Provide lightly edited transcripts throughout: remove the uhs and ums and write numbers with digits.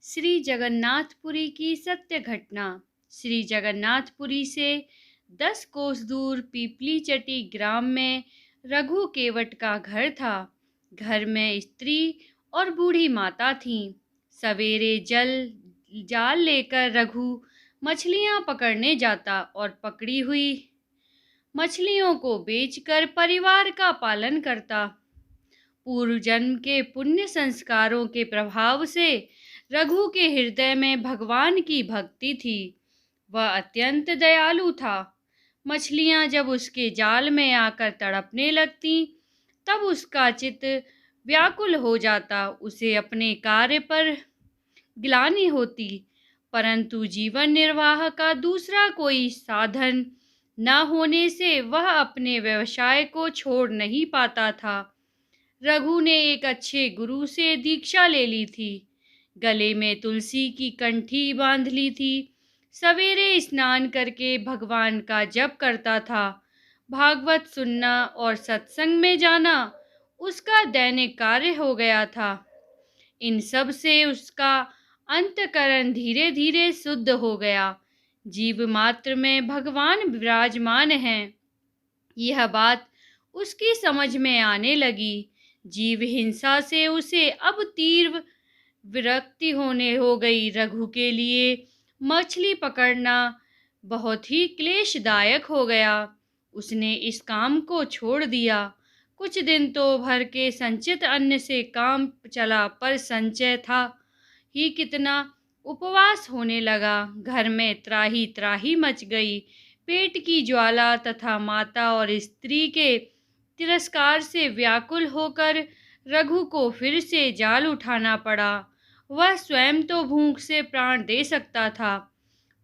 श्री जगन्नाथपुरी की सत्य घटना। श्री जगन्नाथपुरी से 10 कोस दूर पीपली चटी ग्राम में रघु केवट का घर था। घर में स्त्री और बूढ़ी माता थीं। सवेरे जाल लेकर रघु मछलियां पकड़ने जाता और पकड़ी हुई मछलियों को बेचकर परिवार का पालन करता। पूर्व जन्म के पुण्य संस्कारों के प्रभाव से रघु के हृदय में भगवान की भक्ति थी। वह अत्यंत दयालु था। मछलियां जब उसके जाल में आकर तड़पने लगती, तब उसका चित्त व्याकुल हो जाता। उसे अपने कार्य पर ग्लानि होती, परंतु जीवन निर्वाह का दूसरा कोई साधन न होने से वह अपने व्यवसाय को छोड़ नहीं पाता था। रघु ने एक अच्छे गुरु से दीक्षा ले ली थी। गले में तुलसी की कंठी बांध ली थी। सवेरे स्नान करके भगवान का जप करता था। भागवत सुनना और सत्संग में जाना उसका दैनिक कार्य हो गया था। इन सब से उसका अंतःकरण धीरे धीरे शुद्ध हो गया। जीव मात्र में भगवान विराजमान हैं, यह बात उसकी समझ में आने लगी। जीव हिंसा से उसे अब तीव्र विरक्ति होने हो गई। रघु के लिए मछली पकड़ना बहुत ही क्लेशदायक हो गया। उसने इस काम को छोड़ दिया। कुछ दिन तो भर के संचित अन्न से काम चला, पर संचय था ही कितना। उपवास होने लगा। घर में त्राही त्राही मच गई। पेट की ज्वाला तथा माता और स्त्री के तिरस्कार से व्याकुल होकर रघु को फिर से जाल उठाना पड़ा। वह स्वयं तो भूख से प्राण दे सकता था,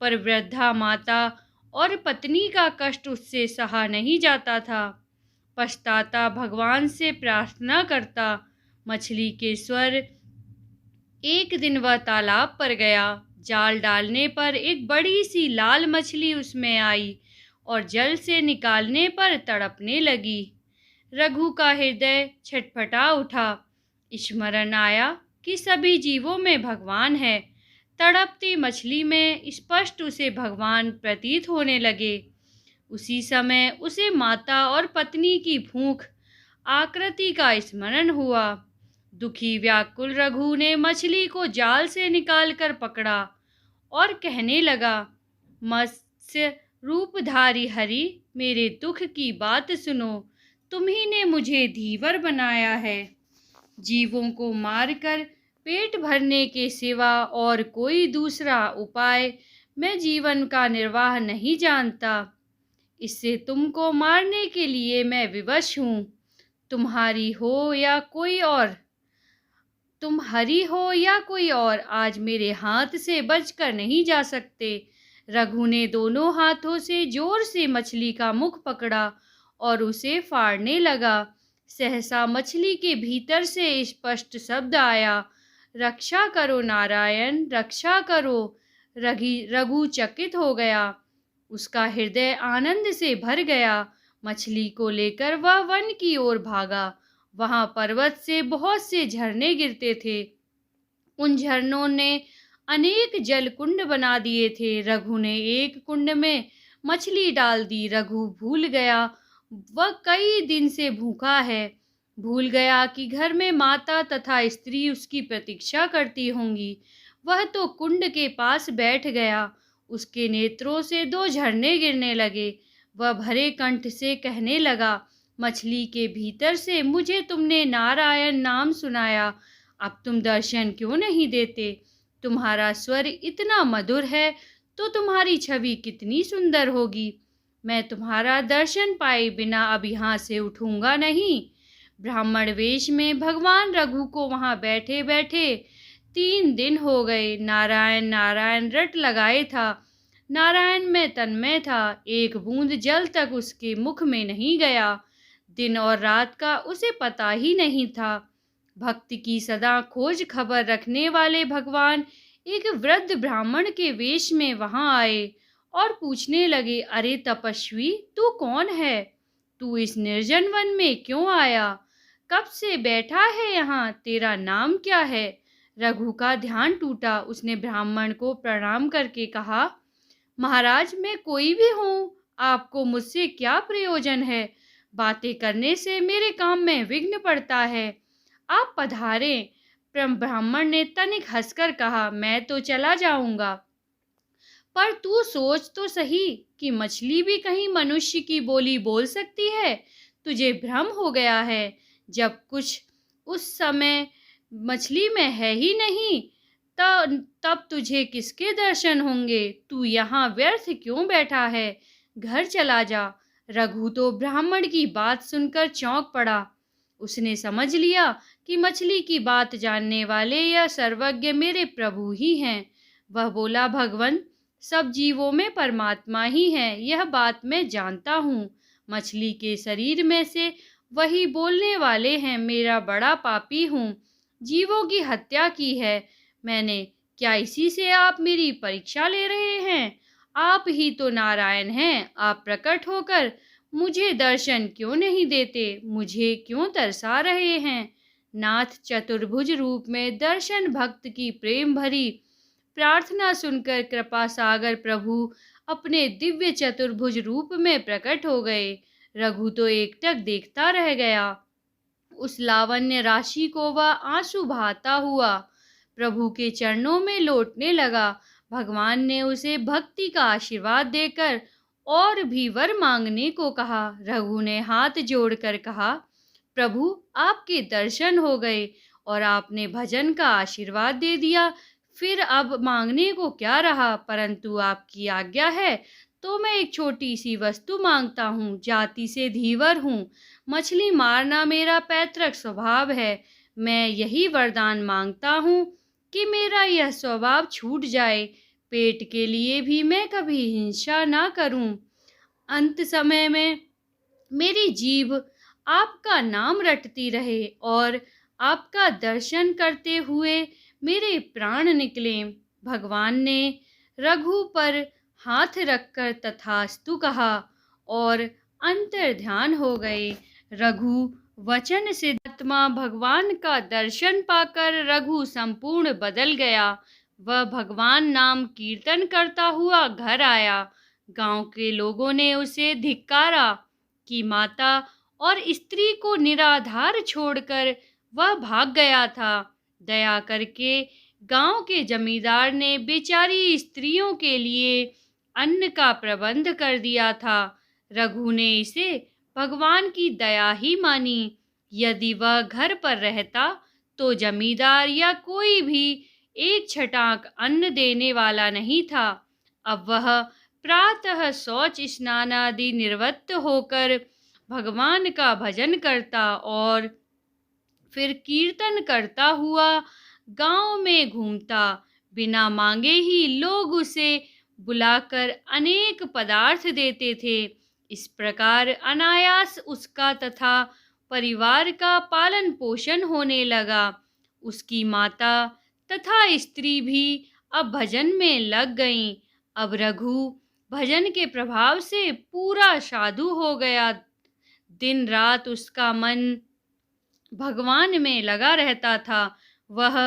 पर वृद्धा माता और पत्नी का कष्ट उससे सहा नहीं जाता था। पछताता भगवान से प्रार्थना करता। मछली के स्वर। एक दिन वह तालाब पर गया। जाल डालने पर एक बड़ी सी लाल मछली उसमें आई और जल से निकालने पर तड़पने लगी। रघु का हृदय छटपटा उठा। स्मरण आया कि सभी जीवों में भगवान है। तड़पती मछली में स्पष्ट उसे भगवान प्रतीत होने लगे। उसी समय उसे माता और पत्नी की भूख आकृति का स्मरण हुआ। दुखी व्याकुल रघु ने मछली को जाल से निकालकर पकड़ा और कहने लगा, मत्स्य रूपधारी हरि, मेरे दुख की बात सुनो। तुम्ही ने मुझे धीवर बनाया है। जीवों को मारकर पेट भरने के सिवा और कोई दूसरा उपाय मैं जीवन का निर्वाह नहीं जानता। इससे तुमको मारने के लिए मैं विवश हूँ। तुम्हारी हो या कोई और, तुम हरि हो या कोई और, आज मेरे हाथ से बचकर नहीं जा सकते। रघु ने दोनों हाथों से जोर से मछली का मुख पकड़ा और उसे फाड़ने लगा। सहसा मछली के भीतर से स्पष्ट शब्द आया, रक्षा करो नारायण, रक्षा करो। रघु चकित हो गया। उसका हृदय आनंद से भर गया। मछली को लेकर वह वन की ओर भागा। वहां पर्वत से बहुत से झरने गिरते थे। उन झरनों ने अनेक जल कुंड बना दिए थे। रघु ने एक कुंड में मछली डाल दी। रघु भूल गया वह कई दिन से भूखा है। भूल गया कि घर में माता तथा स्त्री उसकी प्रतीक्षा करती होंगी। वह तो कुंड के पास बैठ गया। उसके नेत्रों से 2 झरने गिरने लगे। वह भरे कंठ से कहने लगा, मछली के भीतर से मुझे तुमने नारायण नाम सुनाया, अब तुम दर्शन क्यों नहीं देते? तुम्हारा स्वर इतना मधुर है तो तुम्हारी छवि कितनी सुंदर होगी। मैं तुम्हारा दर्शन पाए बिना अब यहाँ से उठूंगा नहीं। ब्राह्मण वेश में भगवान रघु को वहाँ बैठे बैठे 3 दिन हो गए। नारायण नारायण रट लगाए था। नारायण में तन्मय था। एक बूंद जल तक उसके मुख में नहीं गया। दिन और रात का उसे पता ही नहीं था। भक्ति की सदा खोज खबर रखने वाले भगवान एक वृद्ध ब्राह्मण के वेश में वहां आए और पूछने लगे, अरे तपस्वी, तू कौन है? तू इस निर्जन वन में क्यों आया? कब से बैठा है यहाँ? तेरा नाम क्या है? रघु का ध्यान टूटा। उसने ब्राह्मण को प्रणाम करके कहा, महाराज, मैं कोई भी हूँ, आपको मुझसे क्या प्रयोजन है? बातें करने से मेरे काम में विघ्न पड़ता है। आप पधारें। ब्राह्मण ने तनिक हंसकर कहा, मैं तो चला जाऊंगा, पर तू सोच तो सही कि मछली भी कहीं मनुष्य की बोली बोल सकती है। तुझे भ्रम हो गया है। जब कुछ उस समय मछली में है ही नहीं, तब तुझे किसके दर्शन होंगे? तू यहाँ व्यर्थ क्यों बैठा है? घर चला जा। रघु तो ब्राह्मण की बात सुनकर चौंक पड़ा। उसने समझ लिया कि मछली की बात जानने वाले या सर्वज्ञ मेरे प्रभु ही हैं। वह बोला, भगवन, सब जीवों में परमात्मा ही है, यह बात मैं जानता हूँ। मछली के शरीर में से वही बोलने वाले हैं। मेरा बड़ा पापी हूँ, जीवों की हत्या की है मैंने। क्या इसी से आप मेरी परीक्षा ले रहे हैं? आप ही तो नारायण हैं। आप प्रकट होकर मुझे दर्शन क्यों नहीं देते? मुझे क्यों तरसा रहे हैं? नाथ चतुर्भुज रूप में दर्शन भक्त की प्रेम भरी प्रार्थना सुनकर कृपा सागर प्रभु अपने दिव्य चतुर्भुज रूप में प्रकट हो गए। रघु तो एकटक देखता रह गया। उस लावण्य राशि को वह आंसू बहाता हुआ प्रभु के चरणों में लौटने लगा। भगवान ने उसे भक्ति का आशीर्वाद देकर और भी वर मांगने को कहा। रघु ने हाथ जोड़कर कहा, प्रभु, आपके दर्शन हो गए और आपने भजन का आशीर्वाद दे दिया। फिर अब मांगने को क्या रहा? परंतु आपकी आज्ञा है तो मैं एक छोटी सी वस्तु मांगता हूँ। जाति से धीवर हूँ, मछली मारना मेरा पैतृक स्वभाव है। मैं यही वरदान मांगता हूँ कि मेरा यह स्वभाव छूट जाए। पेट के लिए भी मैं कभी हिंसा ना करूँ। अंत समय में मेरी जीभ आपका नाम रटती रहे और आपका दर्शन करते हुए मेरे प्राण निकले। भगवान ने रघु पर हाथ रखकर तथास्तु कहा और अंतर्ध्यान हो गए। रघु वचन से आत्मा भगवान का दर्शन पाकर रघु संपूर्ण बदल गया। वह भगवान नाम कीर्तन करता हुआ घर आया। गांव के लोगों ने उसे धिक्कारा कि माता और स्त्री को निराधार छोड़कर वह भाग गया था। दया करके गांव के जमींदार ने बेचारी स्त्रियों के लिए अन्न का प्रबंध कर दिया था। रघु ने इसे भगवान की दया ही मानी। यदि वह घर पर रहता तो जमींदार या कोई भी एक छटाक अन्न देने वाला नहीं था। अब वह प्रातः शौच स्नान आदि निवृत्त होकर भगवान का भजन करता और फिर कीर्तन करता हुआ गांव में घूमता। बिना मांगे ही लोग उसे बुलाकर अनेक पदार्थ देते थे। इस प्रकार अनायास उसका तथा परिवार का पालन पोषण होने लगा। उसकी माता तथा स्त्री भी अब भजन में लग गईं। अब रघु भजन के प्रभाव से पूरा साधु हो गया। दिन रात उसका मन भगवान में लगा रहता था। वह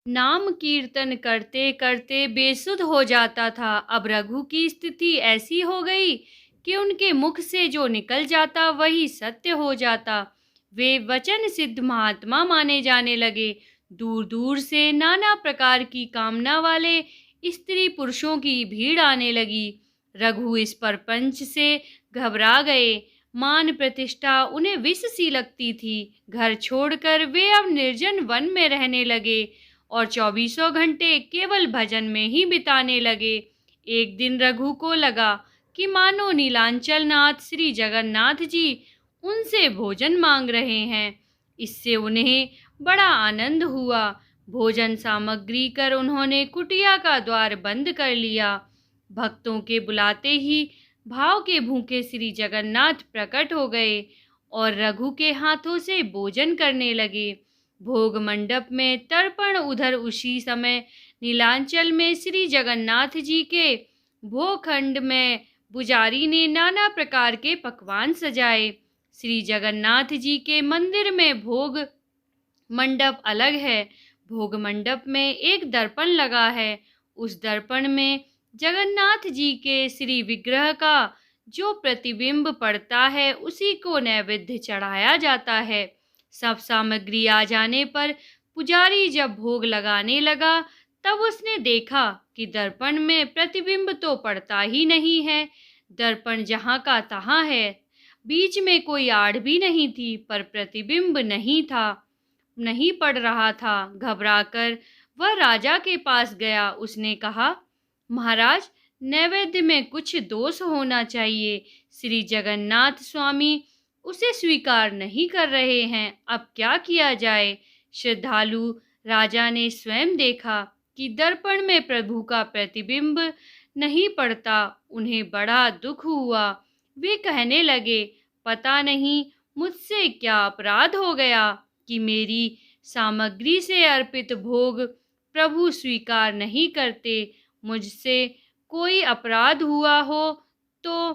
नाम कीर्तन करते करते बेसुध हो जाता था। अब रघु की स्थिति ऐसी हो गई कि उनके मुख से जो निकल जाता वही सत्य हो जाता। वे वचन सिद्ध महात्मा माने जाने लगे। दूर दूर से नाना प्रकार की कामना वाले स्त्री पुरुषों की भीड़ आने लगी। रघु इस प्रपंच से घबरा गए। मान प्रतिष्ठा उन्हें विष सी लगती थी। घर छोड़कर वे अब निर्जन वन में रहने लगे और 24 घंटे केवल भजन में ही बिताने लगे। एक दिन रघु को लगा कि मानो नीलांचल नाथ श्री जगन्नाथ जी उनसे भोजन मांग रहे हैं। इससे उन्हें बड़ा आनंद हुआ। भोजन सामग्री कर उन्होंने कुटिया का द्वार बंद कर लिया। भक्तों के बुलाते ही भाव के भूखे श्री जगन्नाथ प्रकट हो गए और रघु के हाथों से भोजन करने लगे। भोग मंडप में तर्पण उधर उसी समय नीलांचल में श्री जगन्नाथ जी के भोखंड में पुजारी ने नाना प्रकार के पकवान सजाए। श्री जगन्नाथ जी के मंदिर में भोग मंडप अलग है, भोग मंडप में एक दर्पण लगा है। उस दर्पण में जगन्नाथ जी के श्री विग्रह का जो प्रतिबिंब पड़ता है उसी को नैवेद्य चढ़ाया जाता है। सब सामग्री आ जाने पर पुजारी जब भोग लगाने लगा तब उसने देखा कि दर्पण में प्रतिबिंब तो पड़ता ही नहीं है। दर्पण जहाँ का तहाँ है, बीच में कोई आड़ भी नहीं थी, पर प्रतिबिंब नहीं पड़ रहा था। घबराकर वह राजा के पास गया। उसने कहा, महाराज, नैवेद्य में कुछ दोष होना चाहिए। श्री जगन्नाथ स्वामी उसे स्वीकार नहीं कर रहे हैं, अब क्या किया जाए? श्रद्धालु राजा ने स्वयं देखा कि दर्पण में प्रभु का प्रतिबिंब नहीं पड़ता। उन्हें बड़ा दुख हुआ। वे कहने लगे, पता नहीं मुझसे क्या अपराध हो गया कि मेरी सामग्री से अर्पित भोग प्रभु स्वीकार नहीं करते। मुझसे कोई अपराध हुआ हो तो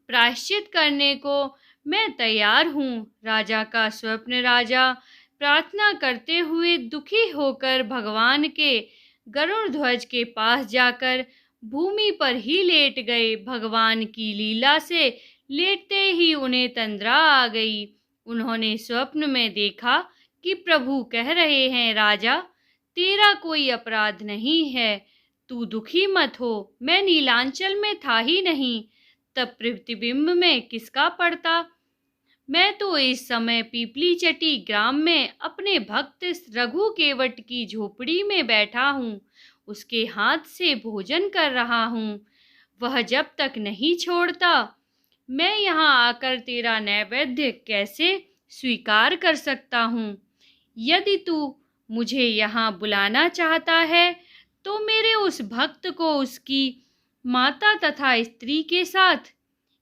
प्रायश्चित करने को मैं तैयार हूँ। राजा का स्वप्न। राजा प्रार्थना करते हुए दुखी होकर भगवान के गरुड़ ध्वज के पास जाकर भूमि पर ही लेट गए। भगवान की लीला से लेटते ही उन्हें तंद्रा आ गई। उन्होंने स्वप्न में देखा कि प्रभु कह रहे हैं, राजा, तेरा कोई अपराध नहीं है, तू दुखी मत हो, मैं नीलांचल में था ही नहीं, तब प्रतिबिंब में किसका पड़ता? मैं तो इस समय पीपली चटी ग्राम में अपने भक्त रघु केवट की झोपड़ी में बैठा हूँ, उसके हाथ से भोजन कर रहा हूँ। वह जब तक नहीं छोड़ता, मैं यहाँ आकर तेरा नैवेद्य कैसे स्वीकार कर सकता हूँ? यदि तू मुझे यहाँ बुलाना चाहता है तो मेरे उस भक्त को उसकी माता तथा स्त्री के साथ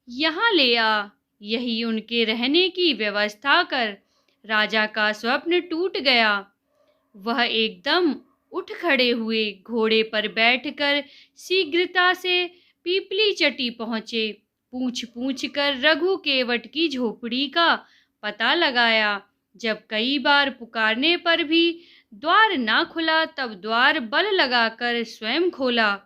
यहाँ ले आ, यही उनके रहने की व्यवस्था कर। राजा का स्वप्न टूट गया। वह एकदम उठ खड़े हुए, घोड़े पर बैठकर शीघ्रता से पीपली चटी पहुँचे। पूछ पूछ कर रघु केवट की झोपड़ी का पता लगाया। जब कई बार पुकारने पर भी द्वार ना खुला, तब द्वार बल लगाकर स्वयं खोला।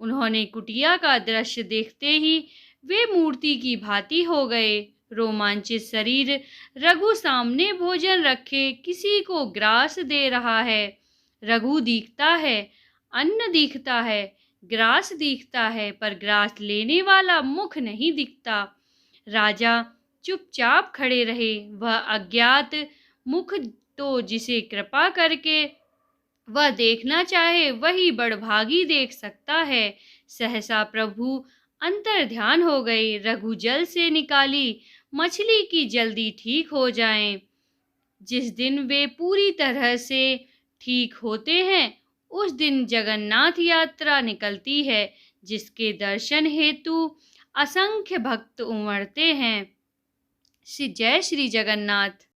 उन्होंने कुटिया का दृश्य देखते ही वे मूर्ति की भांति हो गए। रोमांचित शरीर रघु सामने भोजन रखे किसी को ग्रास दे रहा है। रघु दिखता है, अन्न दिखता है, ग्रास दिखता है, पर ग्रास लेने वाला मुख नहीं दिखता। राजा चुपचाप खड़े रहे। वह अज्ञात मुख तो जिसे कृपा करके वह देखना चाहे वही बड़भागी देख सकता है। सहसा प्रभु अंतर ध्यान हो गए। रघु जल से निकाली मछली की जल्दी ठीक हो जाएं। जिस दिन वे पूरी तरह से ठीक होते हैं उस दिन जगन्नाथ यात्रा निकलती है, जिसके दर्शन हेतु असंख्य भक्त उमड़ते हैं। जय श्री जगन्नाथ।